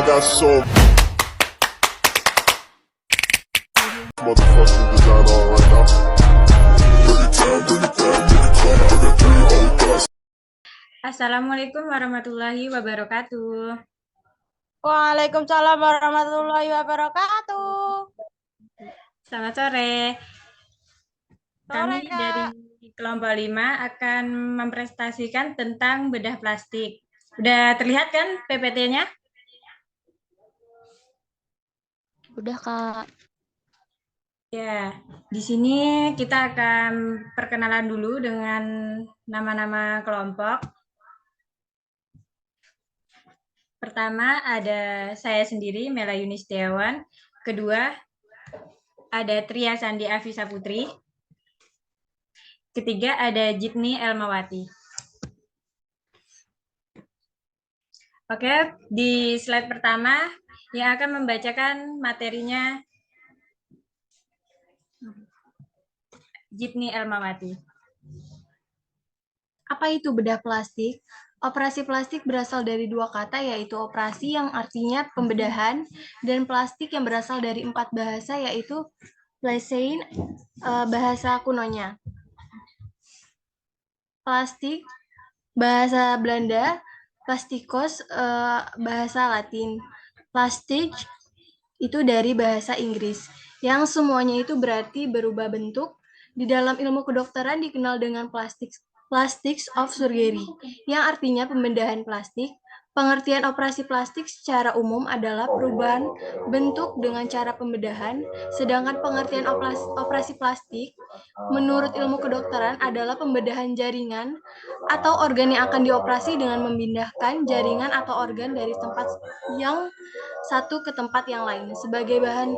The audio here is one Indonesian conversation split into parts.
got so motherfucking design on right now. Bring it down, bring it down, bring it down. I got three old guys. Assalamualaikum warahmatullahi wabarakatuh. Waalaikumsalam warahmatullahi wabarakatuh. Selamat sore. Kami Sore, Kak. dari kelompok 5 akan mempresentasikan tentang bedah plastik. Udah terlihat kan PPT-nya? Udah, Kak. Ya, di sini kita akan perkenalan dulu dengan nama-nama kelompok. Pertama ada saya sendiri, Mela Yunistiawan. Kedua ada Tria Sandi Afisa Putri. Ketiga ada Jitni Elmawati. Oke, di slide pertama yang akan membacakan materinya Jitni Elmawati. Apa itu bedah plastik? Operasi plastik berasal dari dua kata, yaitu operasi yang artinya pembedahan dan plastik yang berasal dari 4 bahasa, yaitu Plesein, bahasa kunonya. Plastik, bahasa Belanda, plastikos, bahasa Latin. Plastik itu dari bahasa Inggris, yang semuanya itu berarti berubah bentuk. Di dalam ilmu kedokteran dikenal dengan plastics of surgery, yang artinya pembedahan plastik. Pengertian operasi plastik secara umum adalah perubahan bentuk dengan cara pembedahan, sedangkan pengertian operasi plastik menurut ilmu kedokteran adalah pembedahan jaringan atau organ yang akan dioperasi dengan memindahkan jaringan atau organ dari tempat yang satu ke tempat yang lain sebagai bahan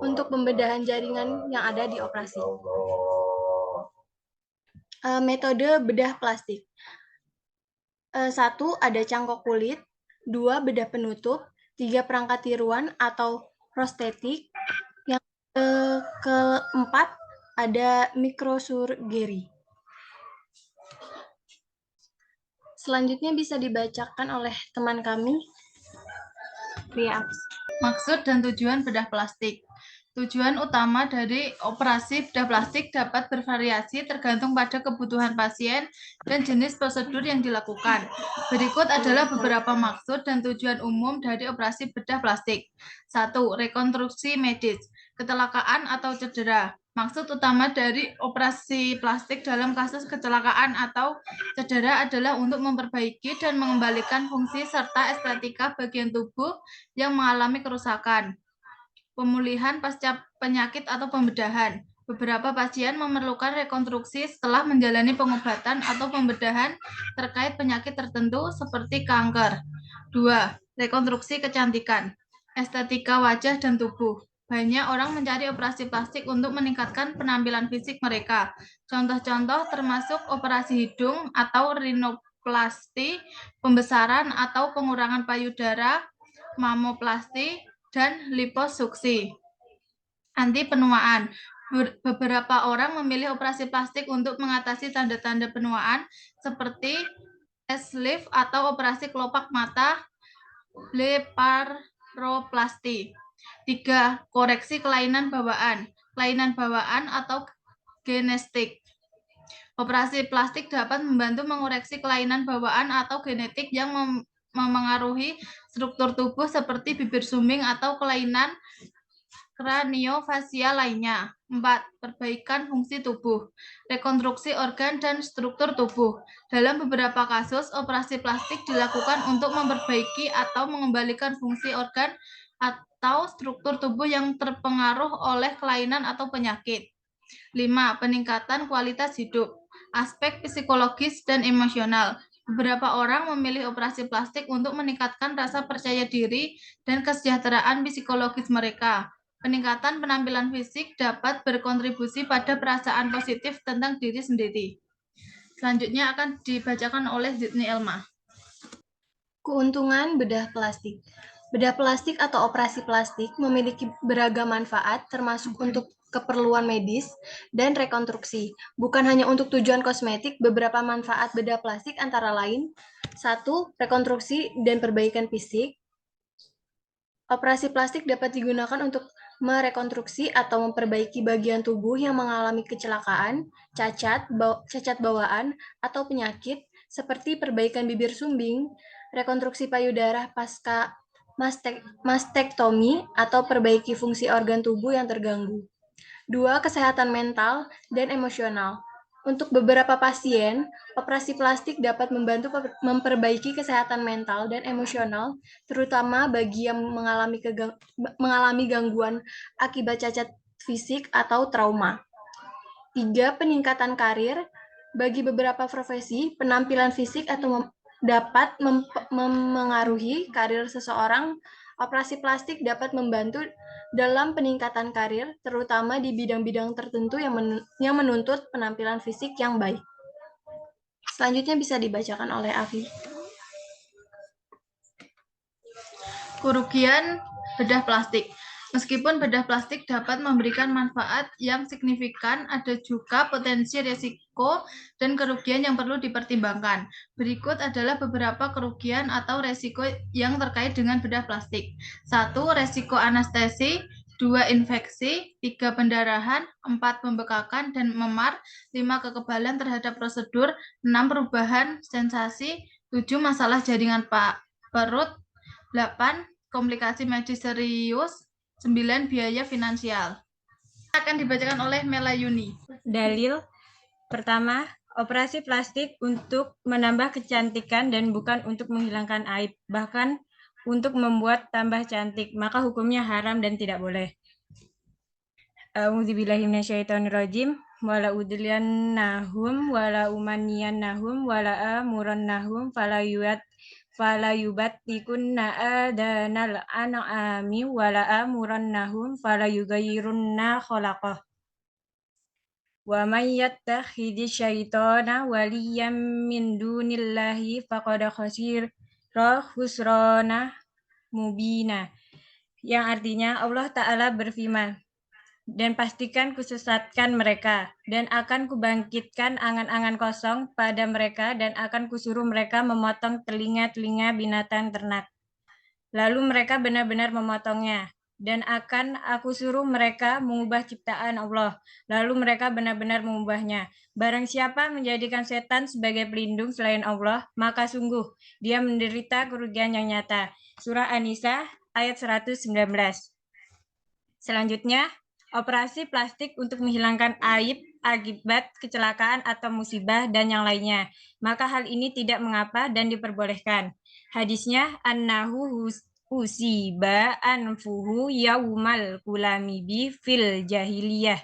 untuk pembedahan jaringan yang ada di operasi. Metode bedah plastik. 1. Ada cangkok kulit. 2. Bedah penutup. 3. Perangkat tiruan atau prostetik. Yang keempat ada microsurgery. Selanjutnya bisa dibacakan oleh teman kami, Ria. Maksud dan tujuan bedah plastik. Tujuan utama dari operasi bedah plastik dapat bervariasi tergantung pada kebutuhan pasien dan jenis prosedur yang dilakukan. Berikut adalah beberapa maksud dan tujuan umum dari operasi bedah plastik. 1. Rekonstruksi medis, kecelakaan atau cedera. Maksud utama dari operasi plastik dalam kasus kecelakaan atau cedera adalah untuk memperbaiki dan mengembalikan fungsi serta estetika bagian tubuh yang mengalami kerusakan. Pemulihan pasca penyakit atau pembedahan. Beberapa pasien memerlukan rekonstruksi setelah menjalani pengobatan atau pembedahan terkait penyakit tertentu seperti kanker. 2. Rekonstruksi kecantikan, estetika wajah dan tubuh. Banyak orang mencari operasi plastik untuk meningkatkan penampilan fisik mereka. Contoh-contoh termasuk operasi hidung atau rinoplasti, pembesaran atau pengurangan payudara, mamoplasti, dan liposuksi. Anti penuaan. Beberapa orang memilih operasi plastik untuk mengatasi tanda-tanda penuaan seperti facelift atau operasi kelopak mata, blepharoplasti. 3. Koreksi kelainan bawaan. Kelainan bawaan atau genetik. Operasi plastik dapat membantu mengoreksi kelainan bawaan atau genetik yang memengaruhi struktur tubuh seperti bibir sumbing atau kelainan kraniofasial lainnya. 4. Perbaikan fungsi tubuh, rekonstruksi organ dan struktur tubuh. Dalam beberapa kasus, operasi plastik dilakukan untuk memperbaiki atau mengembalikan fungsi organ atau struktur tubuh yang terpengaruh oleh kelainan atau penyakit. 5. Peningkatan kualitas hidup, aspek psikologis dan emosional. Beberapa orang memilih operasi plastik untuk meningkatkan rasa percaya diri dan kesejahteraan psikologis mereka. Peningkatan penampilan fisik dapat berkontribusi pada perasaan positif tentang diri sendiri. Selanjutnya akan dibacakan oleh Jitni Elma. Keuntungan bedah plastik. Bedah plastik atau operasi plastik memiliki beragam manfaat, termasuk untuk keperluan medis dan rekonstruksi. Bukan hanya untuk tujuan kosmetik, beberapa manfaat bedah plastik antara lain: 1. Rekonstruksi dan perbaikan fisik. Operasi plastik dapat digunakan untuk merekonstruksi atau memperbaiki bagian tubuh yang mengalami kecelakaan, cacat bawaan, atau penyakit, seperti perbaikan bibir sumbing, rekonstruksi payudara pasca mastektomi, atau perbaiki fungsi organ tubuh yang terganggu. 2. Kesehatan mental dan emosional. Untuk beberapa pasien, operasi plastik dapat membantu memperbaiki kesehatan mental dan emosional, terutama bagi yang mengalami gangguan akibat cacat fisik atau trauma. 3. Peningkatan karir. Bagi beberapa profesi, penampilan fisik atau dapat memengaruhi karir seseorang. Operasi plastik dapat membantu dalam peningkatan karir, terutama di bidang-bidang tertentu yang menuntut penampilan fisik yang baik. Selanjutnya bisa dibacakan oleh Afi. Kerugian bedah plastik. Meskipun bedah plastik dapat memberikan manfaat yang signifikan, ada juga potensi risiko dan kerugian yang perlu dipertimbangkan. Berikut adalah beberapa kerugian atau risiko yang terkait dengan bedah plastik. 1. Risiko anestesi. 2. Infeksi. 3. Pendarahan. 4. Pembekakan dan memar. 5. Kekebalan terhadap prosedur. 6. Perubahan sensasi. 7. Masalah jaringan perut. 8. Komplikasi medis serius. 9. Biaya finansial. Akan dibacakan oleh Melayuni. Dalil pertama, operasi plastik untuk menambah kecantikan dan bukan untuk menghilangkan aib, bahkan untuk membuat tambah cantik, maka hukumnya haram dan tidak boleh. A'udzubillahi minasyaitonirrajim. Wala udliyannahum wala umanniyannahum wala amurannahum fala yubattikunna adanal an'ami wala amurannahum fala yughayyirunna khalaqah. Wa may yattakhidhi syaitana waliyyan min dunillahi faqad khasira khusrana mubina. Yang artinya Allah Ta'ala berfirman, dan pastikan kusesatkan mereka, dan akan kubangkitkan angan-angan kosong pada mereka, dan akan kusuruh mereka memotong telinga-telinga binatang ternak. Lalu mereka benar-benar memotongnya, dan akan aku suruh mereka mengubah ciptaan Allah, lalu mereka benar-benar mengubahnya. Barang siapa menjadikan setan sebagai pelindung selain Allah, maka sungguh dia menderita kerugian yang nyata. Surah An-Nisa ayat 119. Selanjutnya, operasi plastik untuk menghilangkan aib akibat kecelakaan atau musibah dan yang lainnya. Maka hal ini tidak mengapa dan diperbolehkan. Hadisnya, annahu usiba anfuhu yaumal kulami bi fil jahiliyah.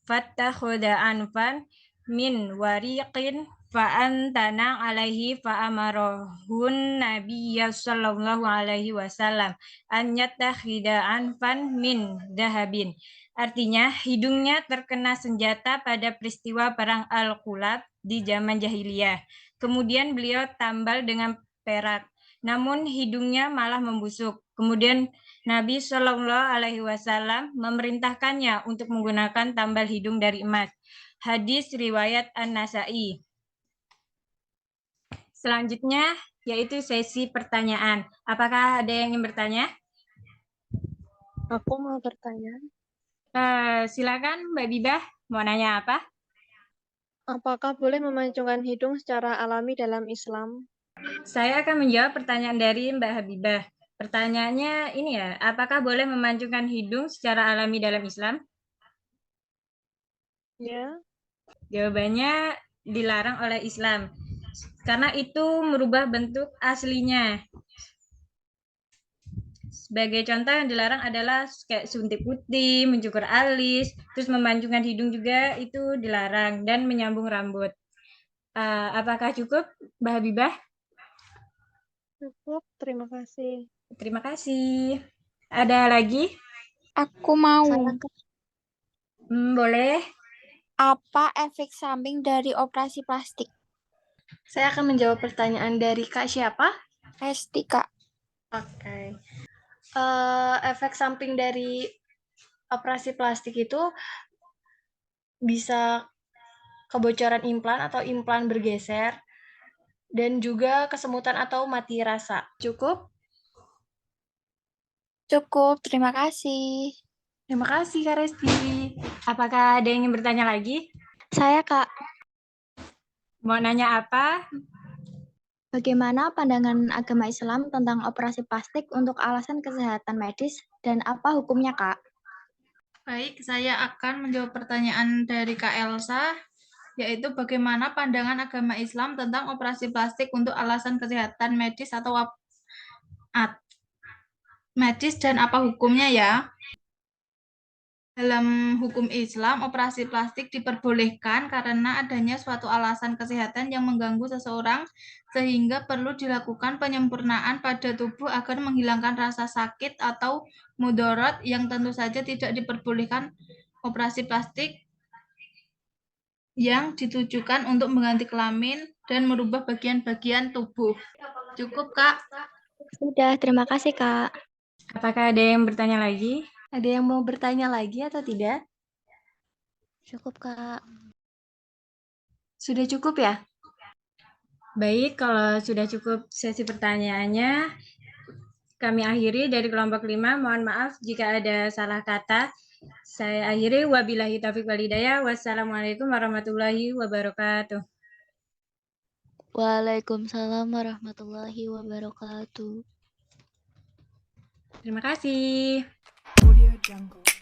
Fattakhoda anfan min wariqin fa'antana alaihi fa'amarahun nabiyya sallallahu alaihi wasallam an yattakhida anfan min dahabin. Artinya, hidungnya terkena senjata pada peristiwa perang Al-Qulab di zaman jahiliyah. Kemudian beliau tambal dengan perak, namun hidungnya malah membusuk. Kemudian Nabi Shallallahu Alaihi Wasallam memerintahkannya untuk menggunakan tambal hidung dari emas. Hadis riwayat An-Nasai. Selanjutnya yaitu sesi pertanyaan. Apakah ada yang ingin bertanya? Aku mau bertanya, Silakan Mbak Bibah, mau nanya apa? apakah boleh memancungkan hidung secara alami dalam Islam? Saya akan menjawab pertanyaan dari Mbak Habibah. Pertanyaannya ini ya, apakah boleh memancungkan hidung secara alami dalam Islam? Ya. Jawabannya dilarang oleh Islam, karena itu merubah bentuk aslinya. Sebagai contoh yang dilarang adalah kayak suntik putih, mencukur alis, terus memancungkan hidung juga itu dilarang, dan menyambung rambut. Apakah cukup, Mbak Habibah? Cukup, terima kasih. Terima kasih. Ada lagi? Aku mau. Boleh. Apa efek samping dari operasi plastik? Saya akan menjawab pertanyaan dari Kak siapa? Resti, Kak. Oke. Efek samping dari operasi plastik itu bisa kebocoran implan atau implan bergeser, dan juga kesemutan atau mati rasa. Cukup? Cukup, terima kasih. Terima kasih Kak Resti. Apakah ada yang ingin bertanya lagi? Saya, Kak. Mau nanya apa? Bagaimana pandangan agama Islam tentang operasi plastik untuk alasan kesehatan medis dan apa hukumnya, Kak? Baik, saya akan menjawab pertanyaan dari Kak Elsa, yaitu bagaimana pandangan agama Islam tentang operasi plastik untuk alasan kesehatan medis atau medis dan apa hukumnya ya. Dalam hukum Islam, operasi plastik diperbolehkan karena adanya suatu alasan kesehatan yang mengganggu seseorang sehingga perlu dilakukan penyempurnaan pada tubuh agar menghilangkan rasa sakit atau mudarat yang tentu saja tidak diperbolehkan operasi plastik yang ditujukan untuk mengganti kelamin dan merubah bagian-bagian tubuh. Cukup, Kak. Sudah, terima kasih, Kak. Apakah ada yang bertanya lagi? Ada yang mau bertanya lagi atau tidak? Cukup, Kak. Sudah cukup ya? Baik, kalau sudah cukup sesi pertanyaannya, kami akhiri dari kelompok 5. Mohon maaf jika ada salah kata. Saya akhiri, wabillahi taufiq wal hidayah. Wassalamualaikum warahmatullahi wabarakatuh. Waalaikumsalam warahmatullahi wabarakatuh. Terima kasih. Audio Jungle.